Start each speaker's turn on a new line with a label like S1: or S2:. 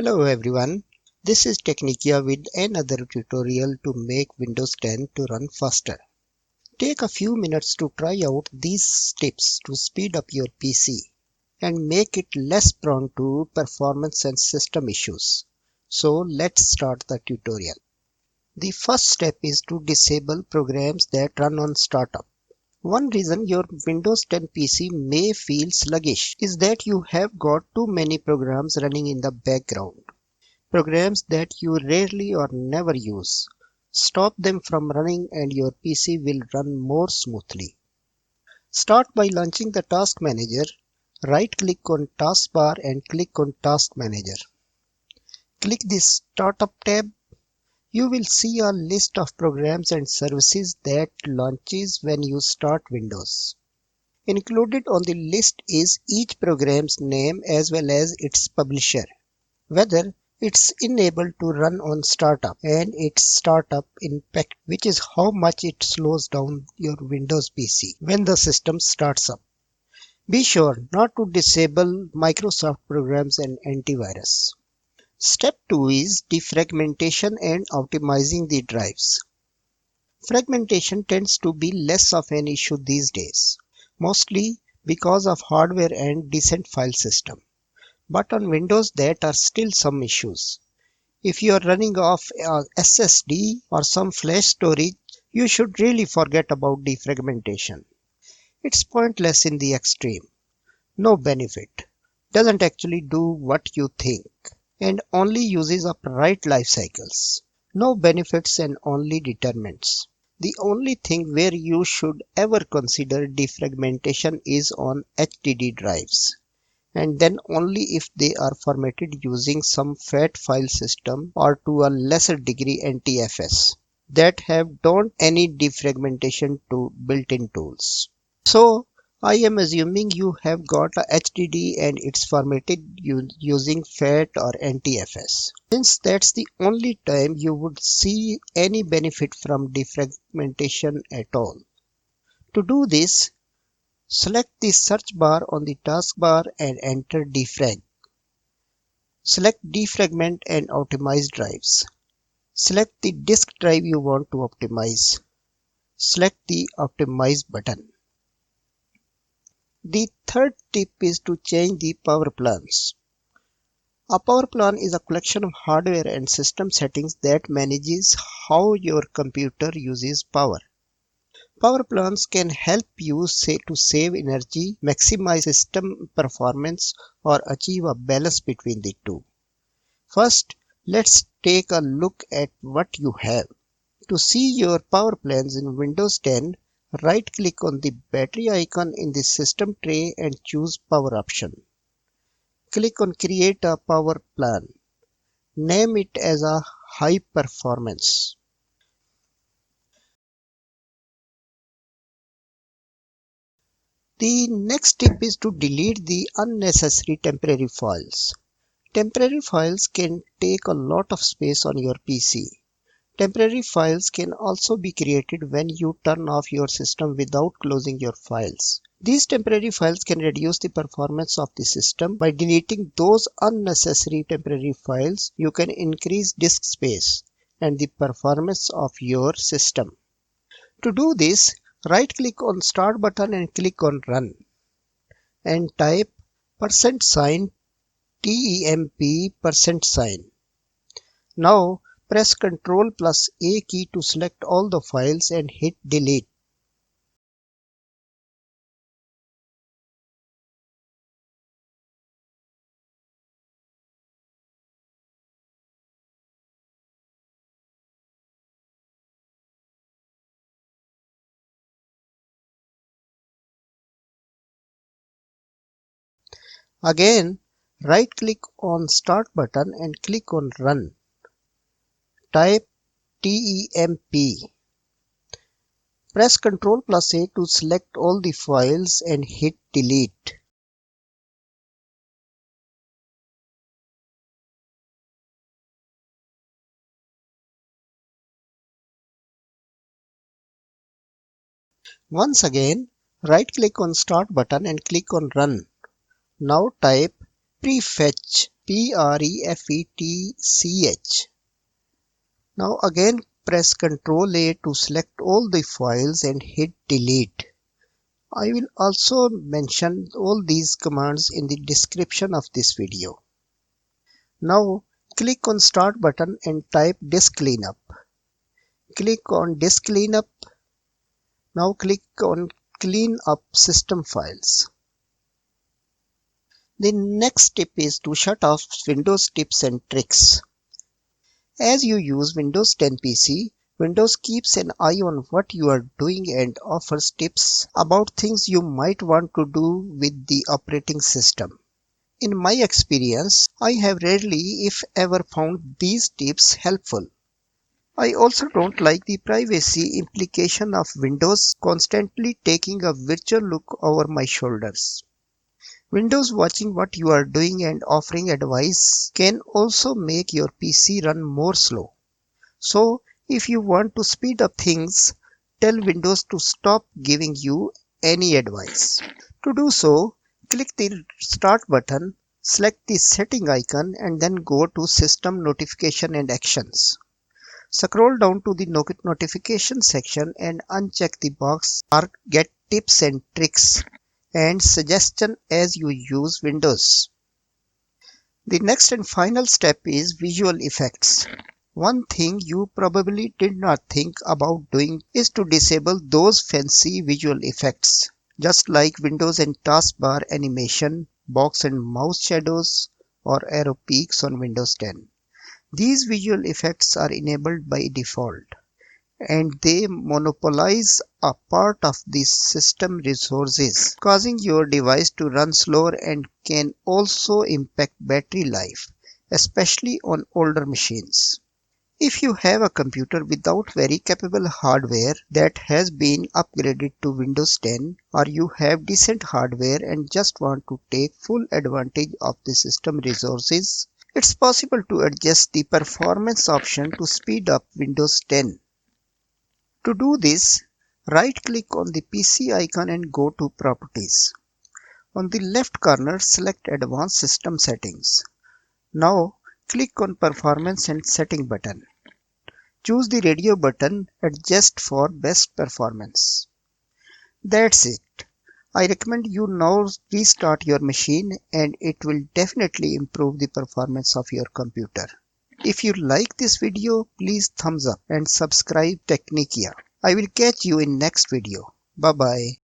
S1: Hello everyone, this is Technikia with another tutorial to make Windows 10 to run faster. Take a few minutes to try out these tips to speed up your PC and make it less prone to performance and system issues. So let's start the tutorial. The first step is to disable programs that run on startup. One reason your Windows 10 PC may feel sluggish is that you have got too many programs running in the background. Programs that you rarely or never use. Stop them from running and your PC will run more smoothly. Start by launching the Task Manager. Right-click on Taskbar and click on Task Manager. Click the Startup tab. You will see a list of programs and services that launches when you start Windows. Included on the list is each program's name as well as its publisher, whether it's enabled to run on startup and its startup impact, which is how much it slows down your Windows PC when the system starts up. Be sure not to disable Microsoft programs and antivirus. Step 2 is defragmentation and optimizing the drives. Fragmentation tends to be less of an issue these days, mostly because of hardware and decent file system. But on Windows that are still some issues. If you are running off a SSD or some flash storage, you should really forget about defragmentation. It's pointless in the extreme. No benefit. Doesn't actually do what you think. And only uses up write life cycles. No benefits and only determinants. The only thing where you should ever consider defragmentation is on HDD drives, and then only if they are formatted using some fat file system or to a lesser degree NTFS that have don't any defragmentation to built-in tools. So I am assuming you have got a HDD and it's formatted using FAT or NTFS, since that's the only time you would see any benefit from defragmentation at all. To do this, select the search bar on the taskbar and enter defrag. Select defragment and optimize drives. Select the disk drive you want to optimize. Select the optimize button. The third tip is to change the power plans. A power plan is a collection of hardware and system settings that manages how your computer uses power. Power plans can help you to save energy, maximize system performance, or achieve a balance between the two. First, let's take a look at what you have. To see your power plans in Windows 10, right-click on the battery icon in the system tray and choose Power option. Click on Create a Power Plan. Name it as a High Performance. The next tip is to delete the unnecessary temporary files. Temporary files can take a lot of space on your PC. Temporary files can also be created when you turn off your system without closing your files. These temporary files can reduce the performance of the system. By deleting those unnecessary temporary files, you can increase disk space and the performance of your system. To do this, right-click on Start button and click on Run and type %temp %. Now press Ctrl plus A key to select all the files and hit Delete. Again, right-click on Start button and click on Run. Type temp. Press Ctrl plus A to select all the files and hit Delete. Once again, right-click on Start button and click on Run. Now type prefetch PREFETCH. Now again press Ctrl A to select all the files and hit delete. I will also mention all these commands in the description of this video. Now click on Start button and type Disk Cleanup. Click on Disk Cleanup. Now click on Clean up system files. The next tip is to shut off Windows tips and tricks. As you use Windows 10 PC, Windows keeps an eye on what you are doing and offers tips about things you might want to do with the operating system. In my experience, I have rarely, if ever, found these tips helpful. I also don't like the privacy implication of Windows constantly taking a virtual look over my shoulders. Windows watching what you are doing and offering advice can also make your PC run more slow. So, if you want to speed up things, tell Windows to stop giving you any advice. To do so, click the Start button, select the setting icon and then go to System Notification and Actions. Scroll down to the Notification section and uncheck the box marked Get Tips and Tricks and Suggestion as you use Windows. The next and final step is visual effects. One thing you probably did not think about doing is to disable those fancy visual effects, just like Windows and taskbar animation, box and mouse shadows, or arrow peaks on Windows 10. These visual effects are enabled by default, and they monopolize a part of the system resources, causing your device to run slower and can also impact battery life, especially on older machines. If you have a computer without very capable hardware that has been upgraded to Windows 10, or you have decent hardware and just want to take full advantage of the system resources, it's possible to adjust the performance option to speed up Windows 10. To do this, right-click on the PC icon and go to Properties. On the left corner, select Advanced System Settings. Now, click on Performance and Setting button. Choose the radio button, Adjust for best performance. That's it. I recommend you now restart your machine and it will definitely improve the performance of your computer. If you like this video, please thumbs up and subscribe Technikia. I will catch you in next video. Bye bye.